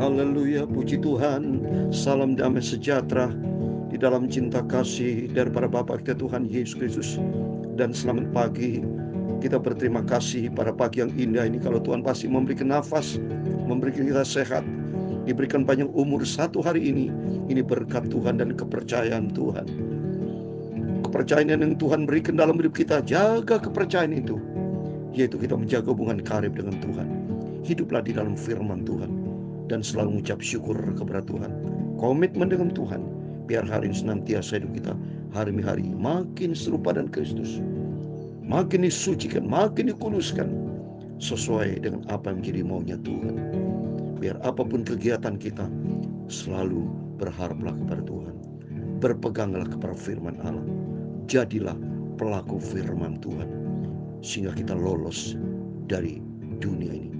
Haleluya, puji Tuhan. Salam damai sejahtera di dalam cinta kasih daripada Bapa kita Tuhan Yesus Kristus. Dan selamat pagi. Kita berterima kasih pada pagi yang indah ini. Kalau Tuhan pasti memberikan nafas, memberikan kita sehat, diberikan panjang umur satu hari ini. Ini berkat Tuhan dan kepercayaan Tuhan. Kepercayaan yang Tuhan berikan dalam hidup kita, jaga kepercayaan itu, yaitu kita menjaga hubungan karib dengan Tuhan. Hiduplah di dalam firman Tuhan dan selalu mengucap syukur kepada Tuhan. Komitmen dengan Tuhan, biar hari ini senantiasa hidup kita hari-hari makin serupa dan Kristus, makin disucikan, makin dikuduskan sesuai dengan apa yang menjadi maunya Tuhan. Biar apapun kegiatan kita, selalu berharaplah kepada Tuhan, berpeganglah kepada firman Allah, jadilah pelaku firman Tuhan, sehingga kita lolos dari dunia ini,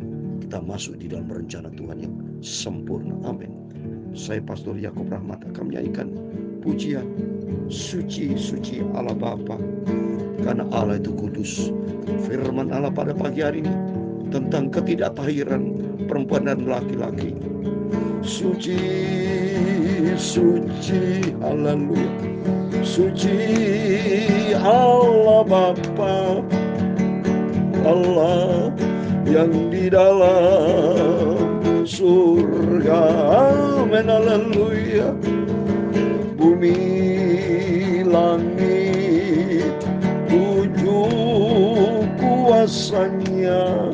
kita masuk di dalam rencana Tuhan yang sempurna. Amin. Saya Pastor Yakob Rahmat akan menyanyikan pujian Suci, Suci Allah Bapa, karena Allah itu kudus. Firman Allah pada pagi hari ini tentang ketidaktahiran perempuan dan laki-laki. Suci, suci, haleluya. Suci Allah Bapa, Allah yang di dalam surga, amin, haleluya. Bumi langit tujuh kuasanya,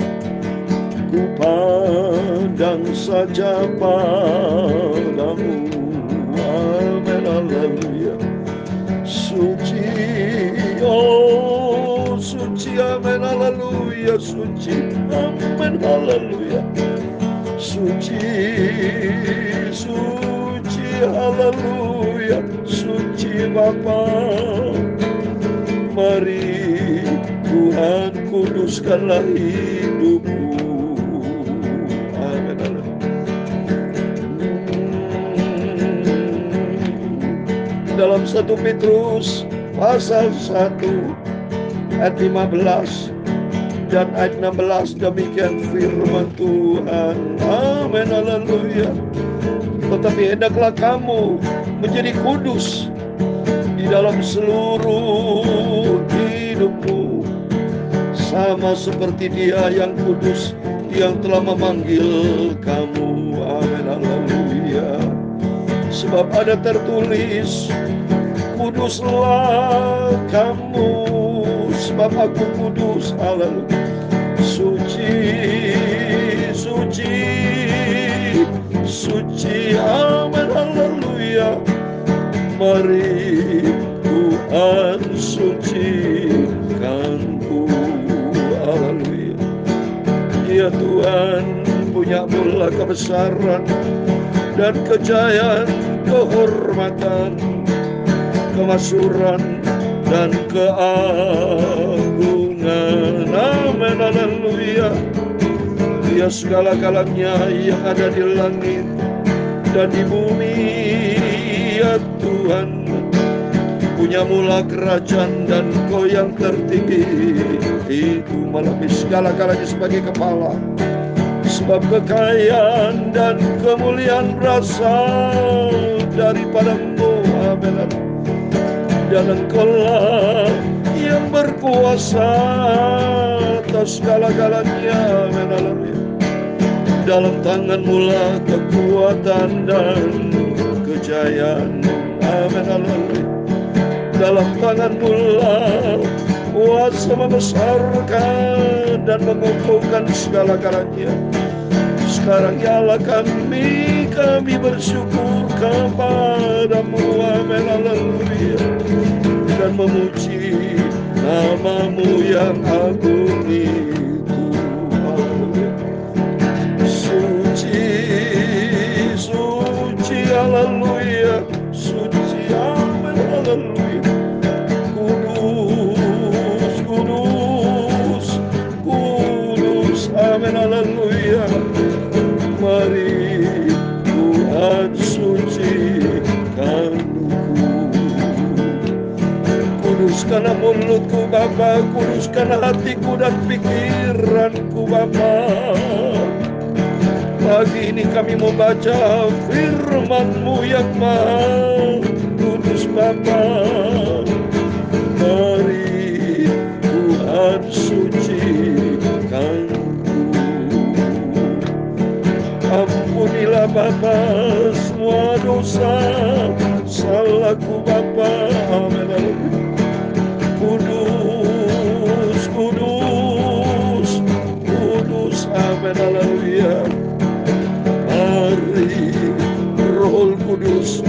ku pandang saja padamu, amin, haleluya. Suci, oh suci, amin, haleluya. Suci, amin, haleluya. Suci, suci, haleluya. Suci Bapa, mari Tuhan kuduskanlah hidupku, amin, haleluya. Dalam 1 Petrus pasal 1 ayat 15 dan ayat 16, demikian firman Tuhan, amin, haleluya. Tetapi hendaklah kamu menjadi kudus di dalam seluruh hidupmu, sama seperti Dia yang kudus yang telah memanggil kamu, amin, haleluya. Sebab ada tertulis, kuduslah kamu, sebab aku kudus, haleluya. Suci, suci, suci, amin, haleluya. Mari Tuhan sucikanku, haleluya. Ya Tuhan, punya mula kebesaran dan kejayaan, kehormatan, kemasyuran dan keagungan, amin, haleluya. Dia segala-galanya yang ada di langit dan di bumi, ya Tuhan. Punya mula kerajaan dan Kau yang tertinggi itu melebihi segala-galanya sebagai kepala. Sebab kekayaan dan kemuliaan berasal daripada-Mu, amin. Dan Engkau-lah yang berkuasa atas segala-galanya, amin, haleluya. Dalam tangan-Mu lah kekuatan dan kejayaan, amin, haleluya. Dalam tangan-Mu lah kuasa membesarkan dan mengukuhkan segala-galanya. Sekarang ya Allah kami bersyukur kepada-Mu, amin, haleluya. Dan memuji nama-Mu yang agung itu, haleluya. Suci, suci, haleluya. Suci, amin, haleluya. Kudus, kudus, kudus, amin, haleluya. Mari Tuhan sucikanku. Kuduskanlah mulutku Bapa, kuduskanlah hatiku dan pikiranku Bapa. Pagi ini kami mau baca firman-Mu yang maha kudus Bapa. Mari Tuhan sucikan. Ampunilah Bapa semua dosa salahku Bapa. Amin. Kudus, kudus, kudus. Amin. Haleluya. Mari Roh Kudus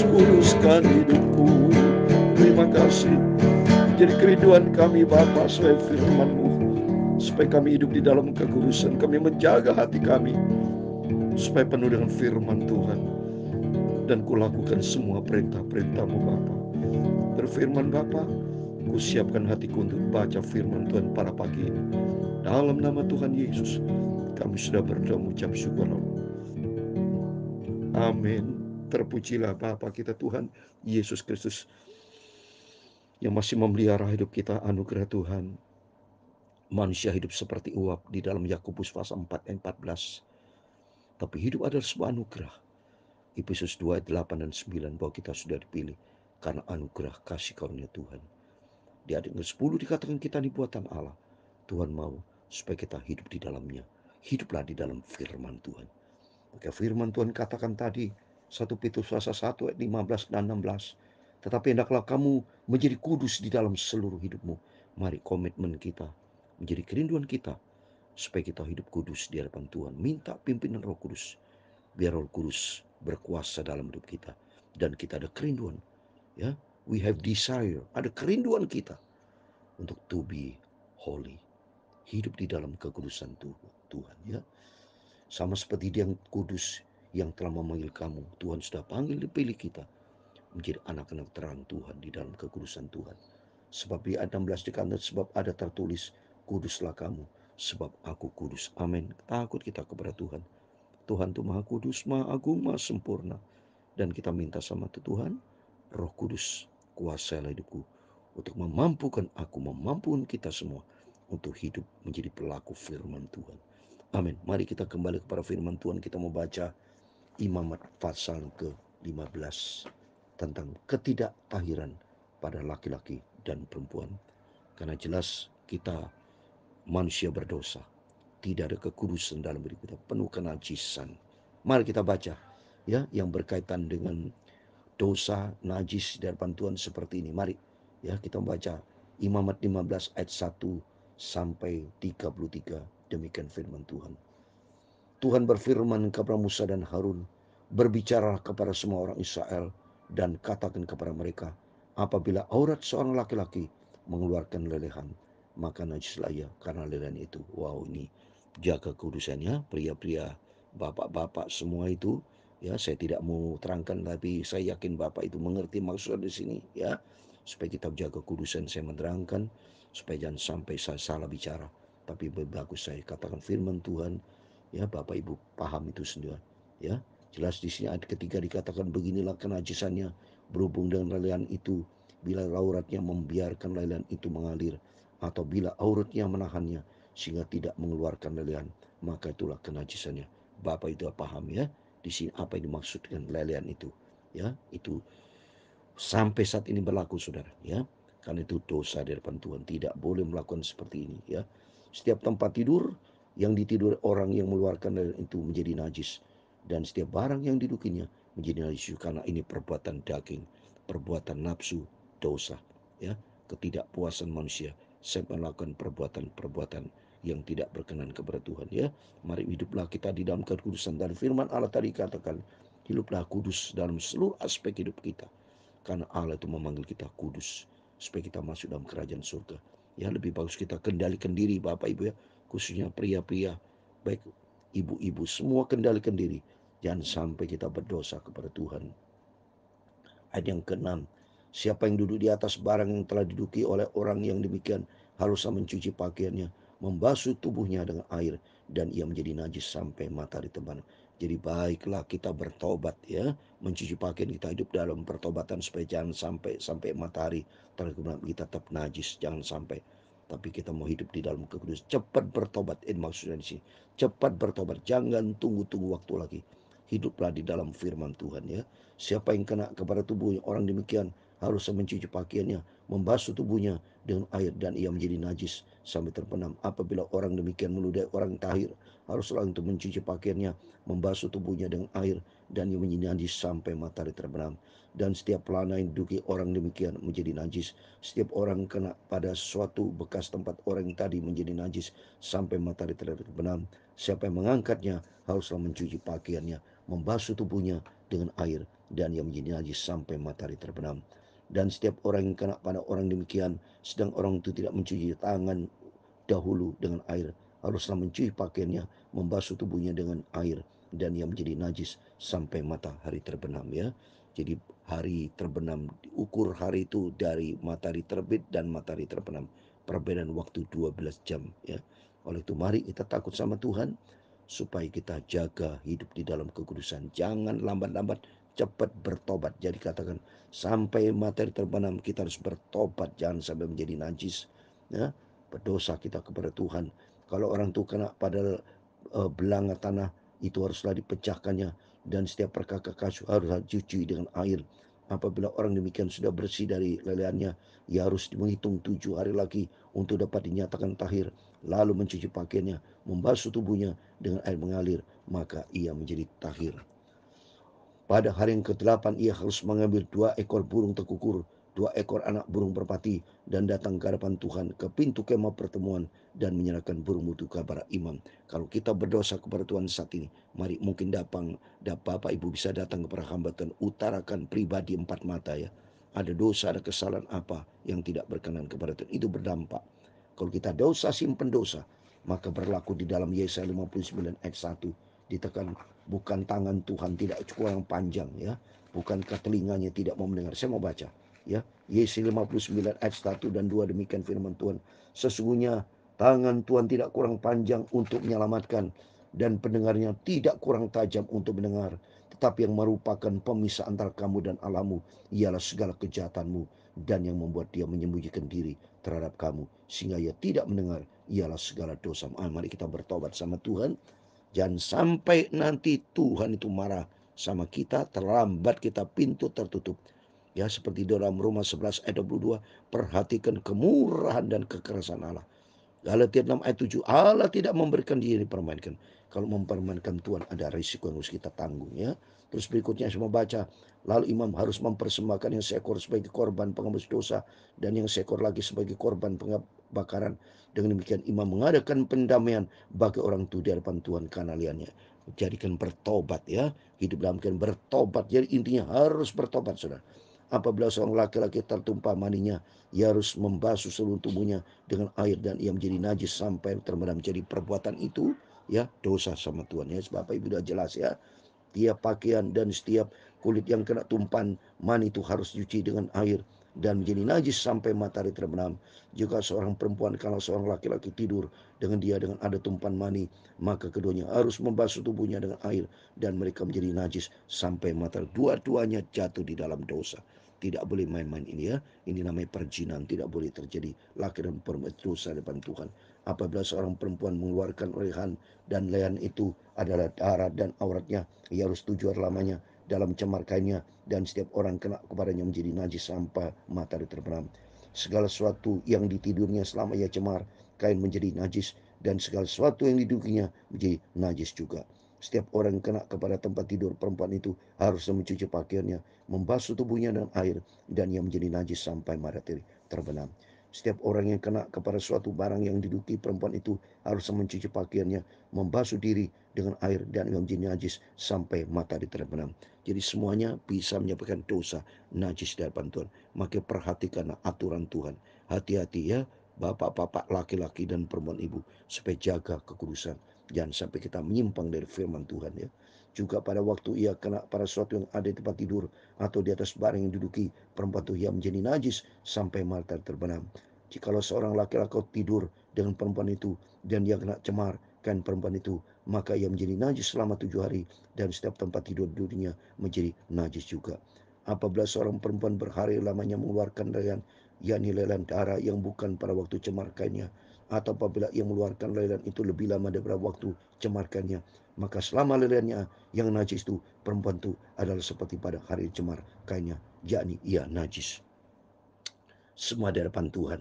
kuduskan hidupku. Terima kasih. Jadi kerinduan kami Bapa supaya firman-Mu, supaya kami hidup di dalam kekudusan. Kami menjaga hati kami supaya penuh dengan firman Tuhan, dan kulakukan semua perintah-perintah-Mu Bapa. Berfirman Bapa, kusiapkan hatiku untuk baca firman Tuhan pada pagi ini. Dalam nama Tuhan Yesus kami sudah berdoa mengucap syukur. Amin. Terpujilah Bapa kita Tuhan Yesus Kristus yang masih memelihara hidup kita. Anugerah Tuhan, manusia hidup seperti uap di dalam Yakobus pasal 4 ayat 14. Tapi hidup adalah sebuah anugerah. Efesus 2 ayat 8 dan 9, bahwa kita sudah dipilih karena anugerah kasih karunia Tuhan. Di ayat 10 dikatakan kita ini buatan Allah. Tuhan mau supaya kita hidup di dalamnya. Hiduplah di dalam firman Tuhan. Maka firman Tuhan katakan tadi 1 Petrus pasal 1 ayat 15 dan 16. Tetapi hendaklah kamu menjadi kudus di dalam seluruh hidupmu. Mari komitmen kita, menjadi kerinduan kita, supaya kita hidup kudus di hadapan Tuhan. Minta pimpinan Roh Kudus, biar Roh Kudus berkuasa dalam hidup kita. Dan kita ada kerinduan, ya, we have desire, ada kerinduan kita untuk to be holy, hidup di dalam kekudusan Tuhan, ya. Sama seperti Dia yang kudus yang telah memanggil kamu, Tuhan sudah panggil, dipilih kita menjadi anak-anak terang Tuhan di dalam kekudusan Tuhan. Sebab di ayat 16 dikatakan, sebab ada tertulis, kuduslah kamu, sebab aku kudus. Amin. Takut kita kepada Tuhan. Tuhan itu maha kudus, maha agung, maha sempurna. Dan kita minta sama Tuhan, Roh Kudus, kuasailah hidupku untuk memampukan aku, memampukan kita semua untuk hidup menjadi pelaku firman Tuhan. Amin. Mari kita kembali kepada firman Tuhan. Kita mau baca Imamat pasal ke-15 tentang ketidaktahiran pada laki-laki dan perempuan. Karena jelas kita manusia berdosa, tidak ada kekudusan dalam diri kita, penuh kenajisan. Mari kita baca, ya, yang berkaitan dengan dosa najis di hadapan Tuhan seperti ini. Mari, ya, kita baca Imamat 15 ayat 1 sampai 33. Demikian firman Tuhan. Tuhan berfirman kepada Musa dan Harun, berbicara kepada semua orang Israel dan katakan kepada mereka, apabila aurat seorang laki-laki mengeluarkan lelehan, maka najislah ia karena lelehan itu. Wow, ini jaga kudusannya, pria-pria, bapak-bapak semua itu, ya, saya tidak mau terangkan, tapi saya yakin bapak itu mengerti maksud di sini, ya, supaya kita jaga kudusan. Saya menerangkan supaya jangan sampai saya salah bicara, tapi lebih bagus saya katakan firman Tuhan, ya, Bapak Ibu paham itu sendiri, ya. Jelas di sini ayat ketiga dikatakan, beginilah kenajisannya berhubung dengan lelehan itu, bila auratnya membiarkan lelehan itu mengalir, atau bila auratnya menahannya sehingga tidak mengeluarkan lelehan, maka itulah kenajisannya. Bapak itu paham, ya, di sini apa yang dimaksud dengan lelehan itu, ya. Itu sampai saat ini berlaku, saudara, ya. Karena itu dosa di hadapan Tuhan, tidak boleh melakukan seperti ini, ya. Setiap tempat tidur yang ditidur orang yang mengeluarkan lelehan itu menjadi najis, dan setiap barang yang didudukinya menjadi najis, karena ini perbuatan daging, perbuatan nafsu, dosa, ya, ketidakpuasan manusia, saya melakukan perbuatan-perbuatan yang tidak berkenan kepada Tuhan, ya. Mari hiduplah kita di dalam kekudusan, dan firman Allah tadi katakan, hiduplah kudus dalam seluruh aspek hidup kita, karena Allah itu memanggil kita kudus supaya kita masuk dalam kerajaan surga. Ya, lebih bagus kita kendalikan diri, Bapak Ibu, ya, khususnya pria-pria, baik ibu-ibu, semua kendalikan diri. Jangan sampai kita berdosa kepada Tuhan. Ayat yang ke-6, siapa yang duduk di atas barang yang telah diduduki oleh orang yang demikian haruslah mencuci pakaiannya, membasuh tubuhnya dengan air, dan ia menjadi najis sampai matahari terbang. Jadi baiklah kita bertobat, ya, mencuci pakaian kita, hidup dalam pertobatan supaya jangan sampai matahari terbenam kita tetap najis, jangan sampai. tapi kita mau hidup di dalam kekudusan. Cepat bertobat, ini maksudnya di sini. Cepat bertobat, jangan tunggu-tunggu waktu lagi. Hiduplah di dalam firman Tuhan ya. Siapa yang kena kepada tubuhnya, orang demikian harus mencuci pakaiannya, membasuh tubuhnya dengan air, dan ia menjadi najis sampai terbenam. Apabila orang demikian meludahi orang tahir, haruslah untuk mencuci pakaiannya, membasuh tubuhnya dengan air, dan ia menjadi najis sampai matahari terbenam. Dan setiap pelana yang diduduki orang demikian menjadi najis. Setiap orang kena pada suatu bekas tempat orang yang tadi menjadi najis sampai matahari terbenam. Siapa yang mengangkatnya haruslah mencuci pakaiannya, membasuh tubuhnya dengan air, dan ia menjadi najis sampai matahari terbenam. Dan setiap orang yang kena pada orang demikian, sedang orang itu tidak mencuci tangan dahulu dengan air, haruslah mencuci pakaiannya, membasuh tubuhnya dengan air, dan ia menjadi najis sampai matahari terbenam ya. Jadi hari terbenam, diukur hari itu dari matahari terbit dan matahari terbenam. Perbedaan waktu 12 jam ya. Oleh itu mari kita takut sama Tuhan supaya kita jaga hidup di dalam kekudusan. Jangan lambat-lambat, cepat bertobat. Jadi katakan sampai matahari terbenam kita harus bertobat, jangan sampai menjadi najis ya. Berdosa kita kepada Tuhan. Kalau orang itu kena pada belanga tanah, itu haruslah dipecahkannya, dan setiap perkakak kayu harus dicuci dengan air. Apabila orang demikian sudah bersih dari lelehannya, ia harus menghitung 7 hari lagi untuk dapat dinyatakan tahir, lalu mencuci pakaiannya, membasuh tubuhnya dengan air mengalir, maka ia menjadi tahir. Pada hari yang ke-8 ia harus mengambil 2 ekor burung tekukur, 2 ekor anak burung merpati, dan datang ke hadapan Tuhan ke pintu kemah pertemuan dan menyerahkan burung itu kepada imam. Kalau kita berdosa kepada Tuhan saat ini, mari mungkin Bapak Ibu bisa datang kepada hamba Tuhan, utarakan pribadi 4 mata ya. Ada dosa, ada kesalahan apa yang tidak berkenan kepada Tuhan, itu berdampak. Kalau kita dosa simpen dosa, maka berlaku di dalam Yesaya 59 ayat 1, ditekan bukan tangan Tuhan tidak kurang panjang ya, bukankah telinganya tidak mau mendengar. Saya mau baca ya, Yesaya 59 ayat 1 dan 2, demikian firman Tuhan, sesungguhnya tangan Tuhan tidak kurang panjang untuk menyelamatkan, dan pendengarnya tidak kurang tajam untuk mendengar, tetapi yang merupakan pemisah antara kamu dan Allahmu ialah segala kejahatanmu, dan yang membuat dia menyembunyikan diri terhadap kamu sehingga ia tidak mendengar ialah segala dosa. Mari kita bertobat sama Tuhan. Jangan sampai nanti Tuhan itu marah sama kita, terlambat kita, pintu tertutup. Ya, seperti dalam Roma 11 ayat 22, perhatikan kemurahan dan kekerasan Allah. Galatia 6 ayat 7, Allah tidak memberikan diri dipermainkan. Kalau mempermainkan Tuhan ada risiko yang harus kita tanggung ya. Terus berikutnya saya mau baca, lalu imam harus mempersembahkan yang seekor sebagai korban penghapus dosa, dan yang seekor lagi sebagai korban pembakaran. Dengan demikian imam mengadakan pendamaian bagi orang itu di hadapan Tuhan karena liannya. Jadikan bertobat ya, hidup dalam keadaan bertobat. Jadi intinya harus bertobat saudara. Apabila seorang laki-laki tertumpah maninya, ia harus membasuh seluruh tubuhnya dengan air, dan ia menjadi najis sampai terbenam. Jadi perbuatan itu ya dosa sama Tuhan ya. Bapak Ibu sudah jelas ya. Tiap pakaian dan setiap kulit yang kena tumpahan mani itu harus dicuci dengan air dan menjadi najis sampai matahari terbenam. Jika seorang perempuan kalau seorang laki-laki tidur dengan dia dengan ada tumpahan mani, maka keduanya harus membasuh tubuhnya dengan air dan mereka menjadi najis sampai matahari. Dua-duanya jatuh di dalam dosa. Tidak boleh main-main ini ya. Ini namanya perjinan, tidak boleh terjadi. Laki dan perempuan dosa depan Tuhan. Apabila seorang perempuan mengeluarkan lehan dan lehan itu adalah darah dan auratnya, ia harus 7 hari lamanya dalam cemar kainnya, dan setiap orang kena kepadanya menjadi najis sampai matahari terbenam. Segala sesuatu yang ditidurnya selama ia cemar kain menjadi najis, dan segala sesuatu yang didudukinya menjadi najis juga. Setiap orang yang kena kepada tempat tidur perempuan itu harus mencuci pakaiannya, membasuh tubuhnya dengan air, dan ia menjadi najis sampai matahari terbenam. Setiap orang yang kena kepada suatu barang yang diduduki perempuan itu harus mencuci pakaiannya, membasuh diri dengan air, dan ia menjadi najis sampai matahari terbenam. Jadi semuanya bisa menyebabkan dosa najis di hadapan Tuhan. Maka perhatikanlah aturan Tuhan. Hati-hati ya, bapak-bapak, laki-laki dan perempuan ibu, supaya jaga kekudusan. Jangan sampai kita menyimpang dari firman Tuhan ya. Juga pada waktu ia kena pada sesuatu yang ada di tempat tidur atau di atas barang yang diduduki perempuan itu, ia menjadi najis sampai matahari terbenam. Jikalau seorang laki-laki tidur dengan perempuan itu dan dia kena cemar kan perempuan itu, maka ia menjadi najis selama 7 hari, dan setiap tempat tidur dirinya menjadi najis juga. Apabila seorang perempuan berhari lamanya mengeluarkan lehan, yakni lelehan darah yang bukan pada waktu cemar kainnya, atau apabila ia mengeluarkan lelehan itu lebih lama daripada waktu cemar kainnya, maka selama lelehannya yang najis itu, perempuan itu adalah seperti pada hari cemar kainnya, yakni ia najis. Semua di hadapan Tuhan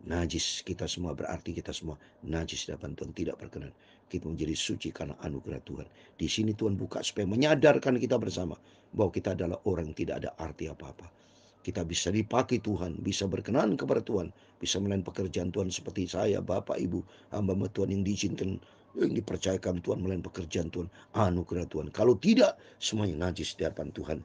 najis, kita semua, berarti kita semua najis di hadapan Tuhan, tidak berkenan. Kita menjadi suci karena anugerah Tuhan. Di sini Tuhan buka supaya menyadarkan kita bersama bahwa kita adalah orang yang tidak ada arti apa-apa. Kita bisa dipakai Tuhan, bisa berkenan kepada Tuhan, bisa melayani pekerjaan Tuhan seperti saya, Bapak, Ibu, hamba Tuhan yang diizinkan, yang dipercayakan Tuhan melayani pekerjaan Tuhan, anugerah Tuhan. Kalau tidak, semuanya najis di hadapan Tuhan.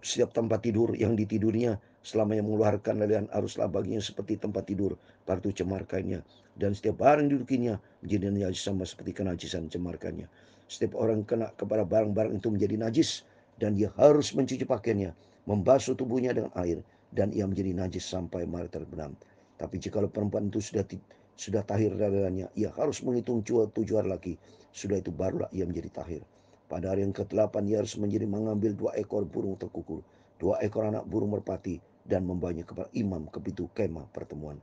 Setiap tempat tidur yang ditidurnya selama yang mengeluarkan lelehan haruslah baginya seperti tempat tidur pada itu cemar kainnya, dan setiap barang didudukinya menjadi najis sama seperti kenajisan cemar kainnya. Setiap orang kena kepada barang-barang itu menjadi najis, dan ia harus mencuci pakaiannya, membasuh tubuhnya dengan air, dan ia menjadi najis sampai mari terbenam. Tapi jikalau perempuan itu sudah tahir lelehannya, ia harus menghitung 7 hari lagi, sudah itu barulah ia menjadi tahir. Pada hari yang ke-8 ia harus mengambil 2 ekor burung terkukur, 2 ekor anak burung merpati, dan membawanya kepada imam ke pintu kemah pertemuan.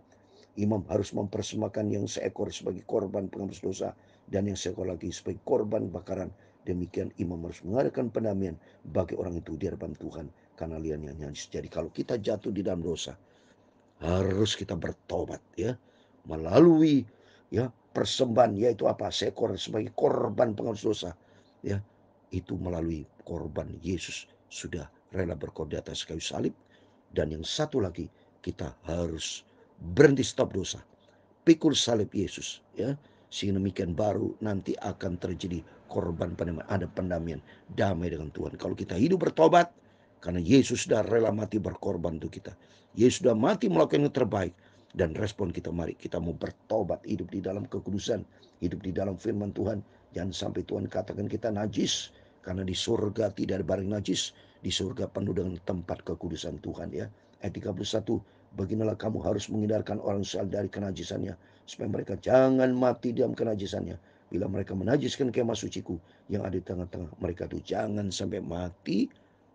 Imam harus mempersembahkan yang seekor sebagai korban penghapus dosa, dan yang seekor lagi sebagai korban bakaran. Demikian imam harus mengadakan pendamaian bagi orang itu di hadapan Tuhan, karena liannya najis. Jadi kalau kita jatuh di dalam dosa, harus kita bertobat, ya, melalui, ya, persembahan, yaitu apa? Seekor sebagai korban penghapus dosa, ya. Itu melalui korban Yesus sudah rela berkorban di atas kayu salib. Dan yang satu lagi, kita harus berhenti stop dosa, pikul salib Yesus, ya, sehingga demikian baru nanti akan terjadi korban pendamaian, ada pendamaian, damai dengan Tuhan. Kalau kita hidup bertobat, karena Yesus sudah rela mati berkorban untuk kita, Yesus sudah mati melakukan yang terbaik, dan respon kita, mari kita mau bertobat, hidup di dalam kekudusan, hidup di dalam firman Tuhan. Jangan sampai Tuhan katakan kita najis, karena di surga tidak ada barang najis, di surga penuh dengan tempat kekudusan Tuhan, ya. Ayat 31, beginilah kamu harus menghindarkan orang Israel dari kenajisannya, supaya mereka jangan mati dalam kenajisannya. Bila mereka menajiskan kemah suciku yang ada di tengah-tengah mereka itu, jangan sampai mati,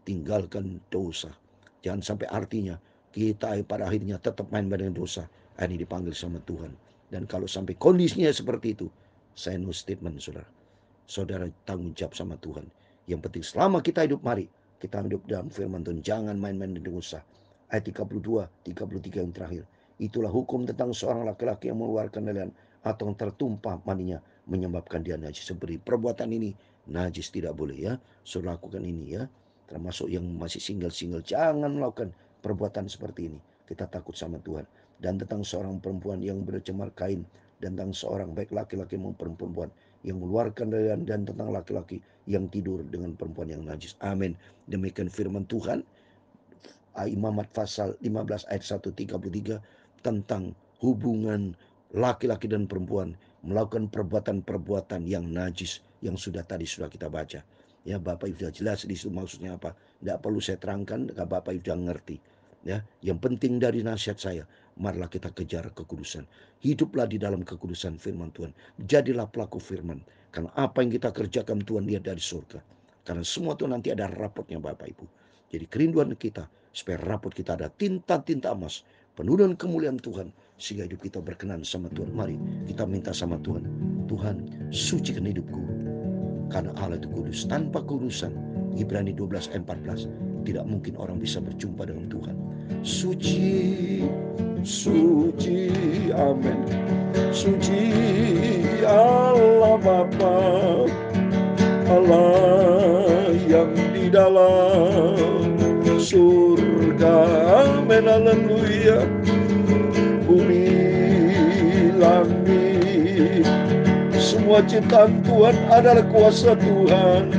tinggalkan dosa. Jangan sampai, artinya kita pada akhirnya tetap main-main dengan dosa. Ini dipanggil sama Tuhan. Dan kalau sampai kondisinya seperti itu, saya no statement, saudara. Saudara tanggung jawab sama Tuhan. Yang penting selama kita hidup, mari kita hidup dalam firman Tuhan. Jangan main-main dengan dosa. Ayat 32, 33 yang terakhir. Itulah hukum tentang seorang laki-laki yang mengeluarkan lelehan atau yang tertumpah maninya menyebabkan dia najis. Seperti perbuatan ini najis, tidak boleh, ya. Saudara lakukan ini, ya. Termasuk yang masih single-single, jangan melakukan perbuatan seperti ini. Kita takut sama Tuhan. Dan tentang seorang perempuan yang bercemar kain, dan tentang seorang baik laki-laki maupun perempuan yang mengeluarkan lelehan, dan tentang laki-laki yang tidur dengan perempuan yang najis. Amin. Demikian firman Tuhan. Imamat pasal 15 ayat 133 tentang hubungan laki-laki dan perempuan melakukan perbuatan-perbuatan yang najis yang sudah kita baca. Ya, Bapak Ibu sudah jelas di situ maksudnya apa. Tidak perlu saya terangkan, Bapak Ibu sudah ngerti. Ya, yang penting dari nasihat saya, marilah kita kejar kekudusan. Hiduplah di dalam kekudusan firman Tuhan. Jadilah pelaku firman. Karena apa yang kita kerjakan Tuhan lihat dari surga. Karena semua itu nanti ada rapotnya, Bapak Ibu. Jadi kerinduan kita supaya rapot kita ada tinta-tinta emas, penuh dengan kemuliaan Tuhan, sehingga hidup kita berkenan sama Tuhan. Mari kita minta sama Tuhan. Tuhan, sucikan hidupku, karena Allah itu kudus. Tanpa kudusan, Ibrani 12 ayat 14, tidak mungkin orang bisa berjumpa dengan Tuhan. Suci, suci, amin. Suci Allah Bapa, Allah yang di dalam surga, amin, haleluya. Bumi, langit, semua ciptaan Tuhan adalah kuasa Tuhan.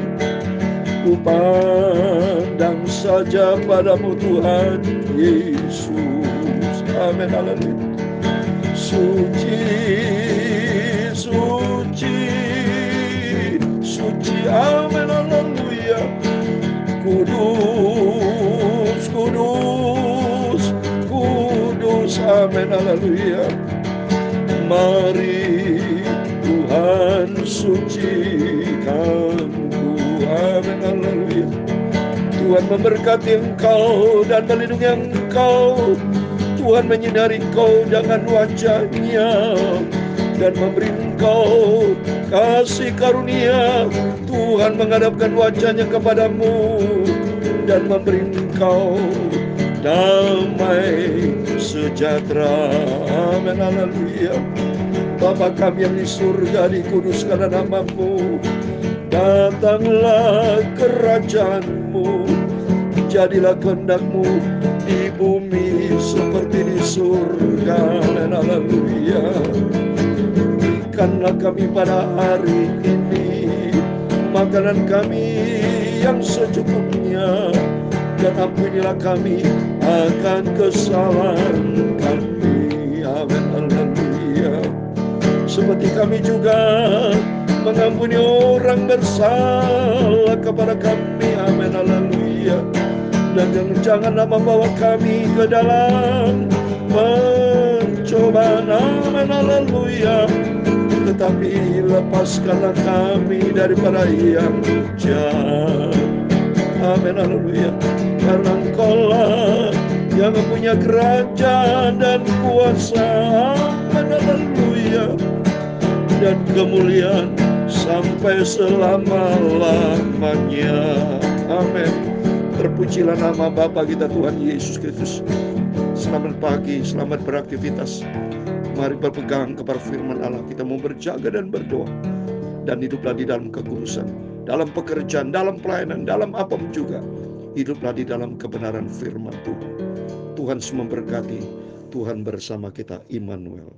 Ku pandang saja padamu Tuhan Yesus, amin, haleluya. Suci, suci, suci, amin, haleluya. Kudus, kudus, kudus, amin, haleluya. Mari Tuhan sucikanku, amin, haleluya. Tuhan memberkati engkau dan melindungi engkau. Tuhan menyinari engkau dengan wajahnya dan memberi engkau kasih karunia. Tuhan menghadapkan wajahnya kepadamu dan memberi engkau damai sejahtera. Amin, haleluya. Bapa kami yang di surga, dikuduskanlah namamu. Datanglah kerajaanmu, jadilah kehendakmu di bumi seperti di surga. Amin, haleluya. Berikanlah kami pada hari ini makanan kami yang secukupnya, dan ampunilah kami akan kesalahan kami. Amin, haleluya. Seperti kami juga mengampuni orang bersalah kepada kami. Amin, haleluya. Dan janganlah membawa kami ke dalam pencobaan. Amin, haleluya. Tetapi lepaskanlah kami daripada yang jahat. Amin, haleluya. Karena Engkaulah yang mempunyai kerajaan dan kuasa. Amin, haleluya. Dan kemuliaan sampai selama-lamanya. Amin. Terpujilah nama Bapa kita Tuhan Yesus Kristus. Selamat pagi, selamat beraktivitas. Mari berpegang kepada firman Allah. Kita mau berjaga dan berdoa, dan hiduplah di dalam kekudusan, dalam pekerjaan, dalam pelayanan, dalam apapun juga. Hiduplah di dalam kebenaran firman Tuhan. Tuhan memberkati. Tuhan bersama kita, Immanuel.